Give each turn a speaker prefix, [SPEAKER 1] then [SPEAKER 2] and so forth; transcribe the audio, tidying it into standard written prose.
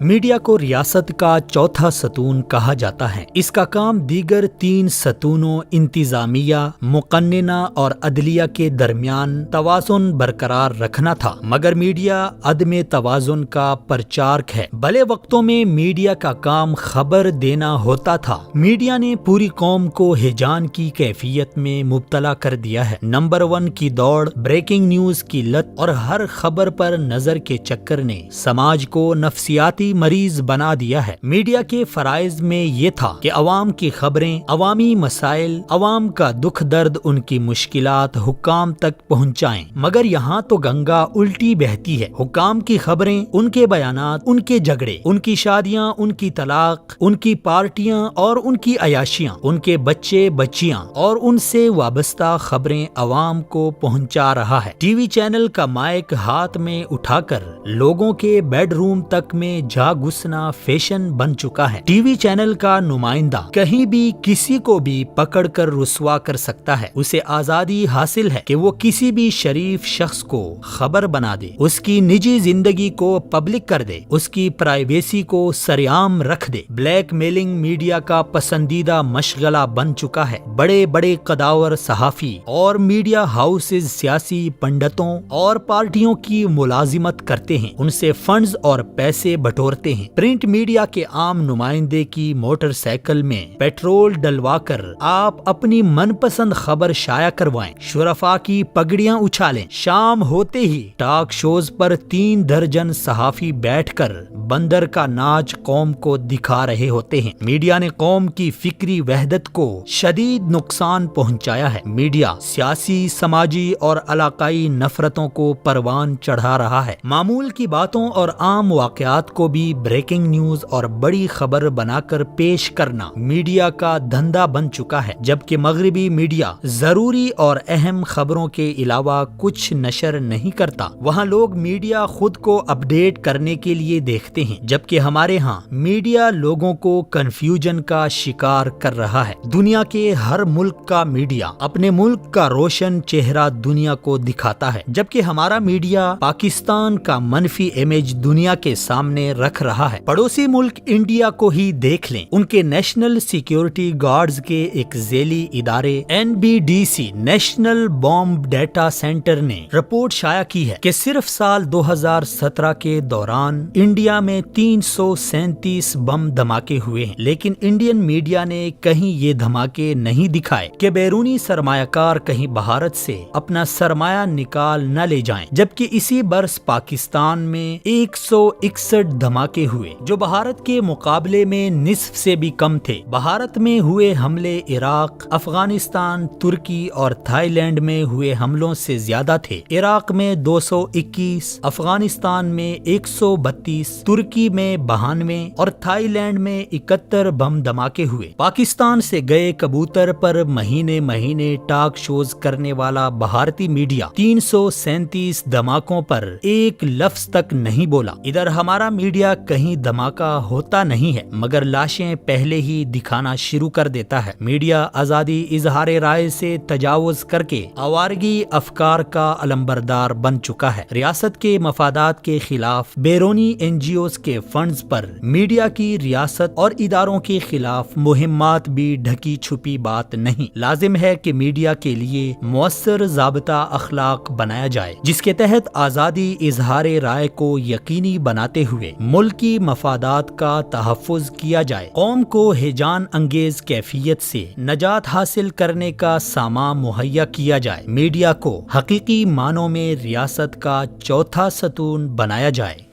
[SPEAKER 1] Media کو ریاست کا چوتھا ستون کہا جاتا ہے۔ اس کا کام دیگر 3 ستونوں انتظامیہ، مقننہ اور عدلیہ کے درمیان توازن برقرار رکھنا تھا، مگر میڈیا عدم توازن کا پرچارک ہے۔ بھلے وقتوں میں میڈیا کا کام خبر دینا ہوتا تھا، میڈیا نے پوری قوم کو ہیجان کی کیفیت میں مبتلا کر دیا ہے۔ نمبر 1 کی دوڑ، بریکنگ نیوز کی لت اور ہر خبر پر نظر کے چکر نے سماج کو نفسیاتی مریض بنا دیا ہے۔ میڈیا کے فرائض میں یہ تھا کہ عوام کی خبریں، عوامی مسائل، عوام کا دکھ درد، ان کی مشکلات حکام تک پہنچائیں، مگر یہاں تو گنگا الٹی بہتی ہے۔ حکام کی خبریں، ان کے بیانات، ان کے جھگڑے، ان کی شادیاں، ان کی طلاق، ان کی پارٹیاں اور ان کی عیاشیاں، ان کے بچے بچیاں اور ان سے وابستہ خبریں عوام کو پہنچا رہا ہے۔ ٹی وی چینل کا مائک ہاتھ میں اٹھا کر لوگوں کے بیڈ روم تک میں جا گھسنا فیشن بن چکا ہے۔ ٹی وی چینل کا نمائندہ کہیں بھی کسی کو بھی پکڑ کر رسوا کر سکتا ہے۔ اسے آزادی حاصل ہے کہ وہ کسی بھی شریف شخص کو خبر بنا دے، اس کی نجی زندگی کو پبلک کر دے، اس کی پرائیویسی کو سرعام رکھ دے۔ بلیک میلنگ میڈیا کا پسندیدہ مشغلہ بن چکا ہے۔ بڑے بڑے قداور صحافی اور میڈیا ہاؤسز سیاسی پنڈتوں اور پارٹیوں کی ملازمت کرتے ہیں، ان سے فنڈز اور پیسے بٹورتے ہیں۔ پرنٹ میڈیا کے عام نمائندے کی موٹر سائیکل میں پیٹرول ڈلوا کر آپ اپنی من پسند خبر شائع کروائیں، شرفاء کی پگڑیاں اچھالیں۔ شام ہوتے ہی ٹاک شوز پر 3 درجن صحافی بیٹھ کر بندر کا ناچ قوم کو دکھا رہے ہوتے ہیں۔ میڈیا نے قوم کی فکری وحدت کو شدید نقصان پہنچایا ہے۔ میڈیا سیاسی، سماجی اور علاقائی نفرتوں کو پروان چڑھا رہا ہے۔ معمول کی باتوں اور عام واقعات کو بھی بریکنگ نیوز اور بڑی خبر بنا کر پیش کرنا میڈیا کا دھندا بن چکا ہے، جبکہ مغربی میڈیا ضروری اور اہم خبروں کے علاوہ کچھ نشر نہیں کرتا۔ وہاں لوگ میڈیا خود کو اپڈیٹ کرنے کے لیے دیکھتے ہیں، جبکہ ہمارے ہاں میڈیا لوگوں کو کنفیوژن کا شکار کر رہا ہے۔ دنیا کے ہر ملک کا میڈیا اپنے ملک کا روشن چہرہ دنیا کو دکھاتا ہے، جبکہ ہمارا میڈیا پاکستان کا منفی امیج دنیا کے سامنے رکھ رہا ہے۔ پڑوسی ملک انڈیا کو ہی دیکھ لیں، ان کے نیشنل سیکیورٹی گارڈز کے ایک ذیلی ادارے NBDC national bomb data centre نے رپورٹ شائع کی ہے کہ صرف سال 2017 کے دوران انڈیا میں 337 بم دھماکے ہوئے ہیں، لیکن انڈین میڈیا نے کہیں یہ دھماکے نہیں دکھائے کہ بیرونی سرمایہ کار کہیں بھارت سے اپنا سرمایہ نکال نہ لے جائیں، جبکہ اسی برس پاکستان میں 161 دھماکے ہوئے جو بھارت کے مقابلے میں نصف سے بھی کم تھے۔ بھارت میں ہوئے حملے عراق، افغانستان، ترکی اور تھائی لینڈ میں ہوئے حملوں سے زیادہ تھے۔ عراق میں 221، افغانستان میں 132، ترکی میں 92 اور تھائی لینڈ میں 71 بم دھماکے ہوئے۔ پاکستان سے گئے کبوتر پر مہینے مہینے ٹاک شوز کرنے والا بھارتی میڈیا 337 دھماکوں پر ایک لفظ تک نہیں بولا۔ ادھر ہمارا میڈیا کہیں دھماکہ ہوتا نہیں ہے مگر لاشیں پہلے ہی دکھانا شروع کر دیتا ہے۔ میڈیا آزادی اظہار رائے سے تجاوز کر کے آوارگی افکار کا علمبردار بن چکا ہے۔ ریاست کے مفادات کے خلاف بیرونی NGOs کے فنڈز پر میڈیا کی ریاست اور اداروں کے خلاف مہمات بھی ڈھکی چھپی بات نہیں۔ لازم ہے کہ میڈیا کے لیے مؤثر ضابطہ اخلاق بنایا جائے، جس کے تحت آزادی اظہار رائے کو یقینی بناتے ہوئے ملکی مفادات کا تحفظ کیا جائے، قوم کو ہیجان انگیز کیفیت سے نجات حاصل کرنے کا سامان مہیا کیا جائے، میڈیا کو حقیقی معنوں میں ریاست کا چوتھا ستون بنایا جائے۔